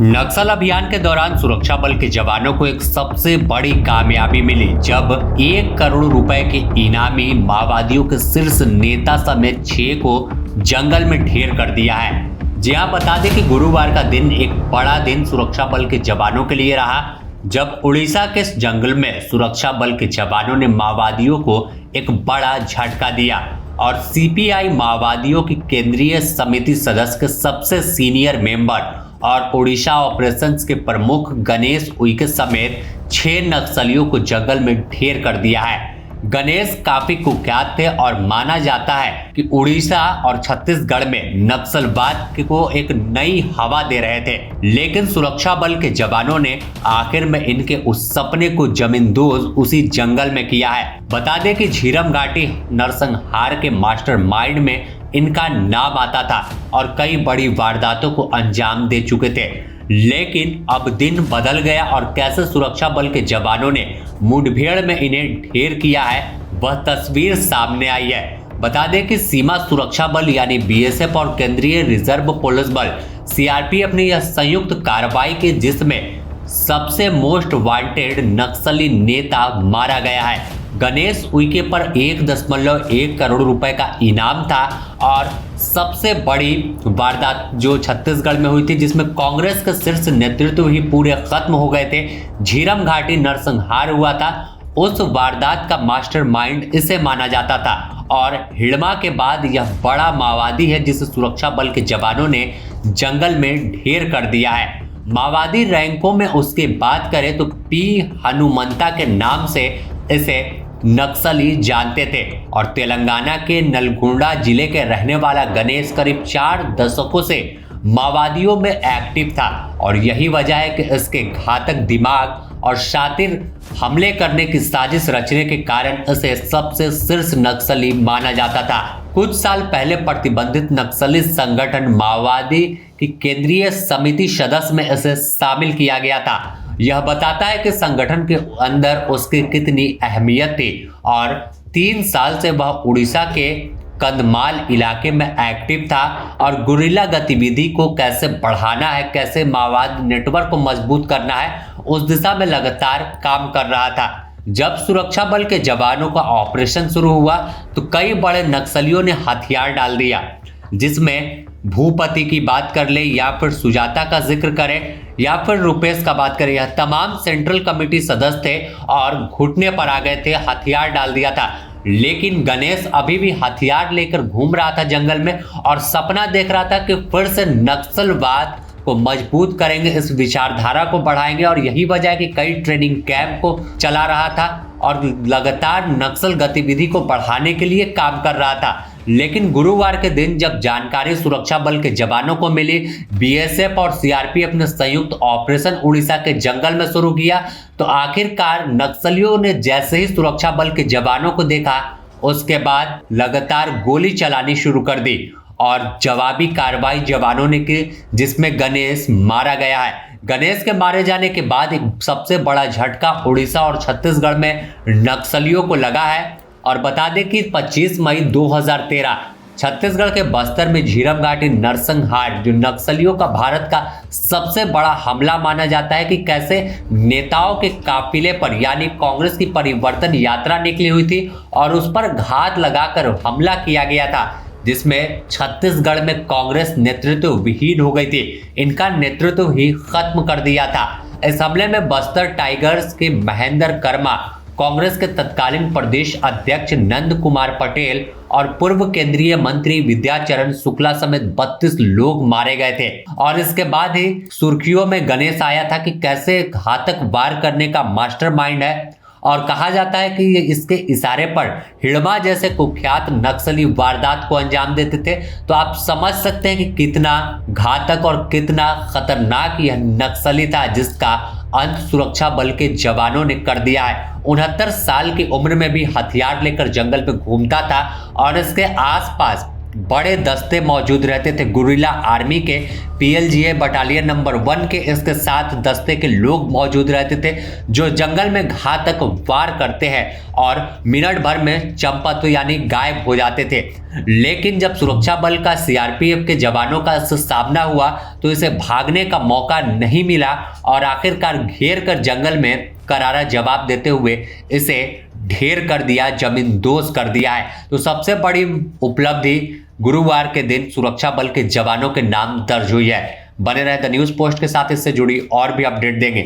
नक्सल अभियान के दौरान सुरक्षा बल के जवानों को एक सबसे बड़ी कामयाबी मिली जब 1 करोड़ रुपए के इनामी माओवादियों के शीर्ष नेता समेत 6 को जंगल में ढेर कर दिया है। जी हां, बता दें कि गुरुवार का दिन एक बड़ा दिन सुरक्षा बल के जवानों के लिए रहा, जब उड़ीसा के जंगल में सुरक्षा बल के जवानों ने माओवादियों को एक बड़ा झटका दिया और सीपीआई माओवादियों की केंद्रीय समिति सदस्य के सबसे सीनियर मेंबर और ओडिशा ऑपरेशंस के प्रमुख गणेश उइके समेत 6 नक्सलियों को जंगल में ढेर कर दिया है। गणेश काफी कुख्यात थे और माना जाता है कि उड़ीसा और छत्तीसगढ़ में नक्सलवाद को एक नई हवा दे रहे थे, लेकिन सुरक्षा बल के जवानों ने आखिर में इनके उस सपने को जमींदोज उसी जंगल में किया है। बता दें कि झीरम घाटी नरसंहार के मास्टरमाइंड में इनका नाम आता था और कई बड़ी वारदातों को अंजाम दे चुके थे। लेकिन अब दिन बदल गया और कैसे सुरक्षा बल के जवानों ने मुठभेड़ में इन्हें ढेर किया है, वह तस्वीर सामने आई है। बता दें कि सीमा सुरक्षा बल यानी बीएसएफ और केंद्रीय रिजर्व पुलिस बल सीआरपीएफ ने यह संयुक्त कार्रवाई की जिसमें सबसे मोस्ट वांटेड नक्सली नेता मारा गया है। गणेश उइके पर 1.1 करोड़ रुपए का इनाम था और सबसे बड़ी वारदात जो छत्तीसगढ़ में हुई थी जिसमें कांग्रेस के शीर्ष नेतृत्व ही पूरे खत्म हो गए थे, झीरम घाटी नरसंहार हुआ था, उस वारदात का मास्टरमाइंड इसे माना जाता था और हिड़मा के बाद यह बड़ा माओवादी है जिसे सुरक्षा बल के जवानों ने जंगल में ढेर कर दिया है। माओवादी रैंकों में उसकी बात करें तो पी हनुमंता के नाम से इसे नक्सली जानते थे और तेलंगाना के नलगोंडा जिले के रहने वाला गणेश करीब 4 दशकों से माओवादियों में एक्टिव था और यही वजह है कि इसके घातक दिमाग और शातिर हमले करने की साजिश रचने के कारण इसे सबसे शीर्ष नक्सली माना जाता था। कुछ साल पहले प्रतिबंधित नक्सली संगठन माओवादी की केंद्रीय समिति सदस्य में इसे शामिल किया गया था। यह बताता है कि संगठन के अंदर उसकी कितनी अहमियत थी और 3 साल से वह उड़ीसा के कंधमाल इलाके में एक्टिव था और गुरिल्ला गतिविधि को कैसे बढ़ाना है, कैसे माओवादी नेटवर्क को मजबूत करना है, उस दिशा में लगातार काम कर रहा था। जब सुरक्षा बल के जवानों का ऑपरेशन शुरू हुआ तो कई बड़े नक्सलियों ने हथियार डाल दिया, जिसमें भूपति की बात कर ले या फिर सुजाता का जिक्र करें या फिर रुपेश का बात करें, यह तमाम सेंट्रल कमेटी सदस्य थे और घुटने पर आ गए थे, हथियार डाल दिया था। लेकिन गणेश अभी भी हथियार लेकर घूम रहा था जंगल में और सपना देख रहा था कि फिर से नक्सलवाद को मजबूत करेंगे, इस विचारधारा को बढ़ाएंगे और यही वजह है कि कई ट्रेनिंग कैंप को चला रहा था और लगातार नक्सल गतिविधि को बढ़ाने के लिए काम कर रहा था। लेकिन गुरुवार के दिन जब जानकारी सुरक्षा बल के जवानों को मिली, बीएसएफ और सीआरपीएफ ने संयुक्त ऑपरेशन उड़ीसा के जंगल में शुरू किया तो आखिरकार नक्सलियों ने जैसे ही सुरक्षा बल के जवानों को देखा उसके बाद लगातार गोली चलानी शुरू कर दी और जवाबी कार्रवाई जवानों ने की जिसमें गणेश मारा गया है। गणेश के मारे जाने के बाद एक सबसे बड़ा झटका उड़ीसा और छत्तीसगढ़ में नक्सलियों को लगा है और बता दें कि 25 मई 2013 छत्तीसगढ़ के बस्तर में झीरम घाटी नरसंहार जो नक्सलियों का भारत का सबसे बड़ा हमला माना जाता है कि कैसे नेताओं के काफिले पर यानी कांग्रेस की परिवर्तन यात्रा निकली हुई थी और उस पर घात लगाकर हमला किया गया था, जिसमें छत्तीसगढ़ में कांग्रेस नेतृत्व विहीन हो गई थी, इनका नेतृत्व ही खत्म कर दिया था। इस हमले में बस्तर टाइगर्स के महेंद्र कर्मा, कांग्रेस के तत्कालीन प्रदेश अध्यक्ष नंद कुमार पटेल और पूर्व केंद्रीय मंत्री विद्याचरण शुक्ला समेत 32 लोग मारे गए थे और इसके बाद ही सुर्खियों में गणेश आया था कि कैसे घातक वार करने का मास्टरमाइंड है और कहा जाता है कि ये इसके इशारे पर हिड़मा जैसे कुख्यात नक्सली वारदात को अंजाम देते थे। तो आप समझ सकते हैं कि कितना घातक और कितना खतरनाक यह नक्सली था जिसका अंत सुरक्षा बल के जवानों ने कर दिया है। 69 साल की उम्र में भी हथियार लेकर जंगल में घूमता था और इसके आसपास बड़े दस्ते मौजूद रहते थे। गुरिल्ला आर्मी के PLGA बटालियन नंबर 1 के इसके साथ दस्ते के लोग मौजूद रहते थे जो जंगल में घातक वार करते हैं और मिनट भर में चंपत यानी गायब हो जाते थे। लेकिन जब सुरक्षा बल का CRPF के जवानों का सामना हुआ तो इसे भागने का मौका नहीं मिला और आखिरकार घेर कर जंगल में करारा जवाब देते हुए इसे ढेर कर दिया, जमींदोज कर दिया है। तो सबसे बड़ी उपलब्धि गुरुवार के दिन सुरक्षा बल के जवानों के नाम दर्ज हुई है। बने रहे द न्यूज पोस्ट के साथ, इससे जुड़ी और भी अपडेट देंगे।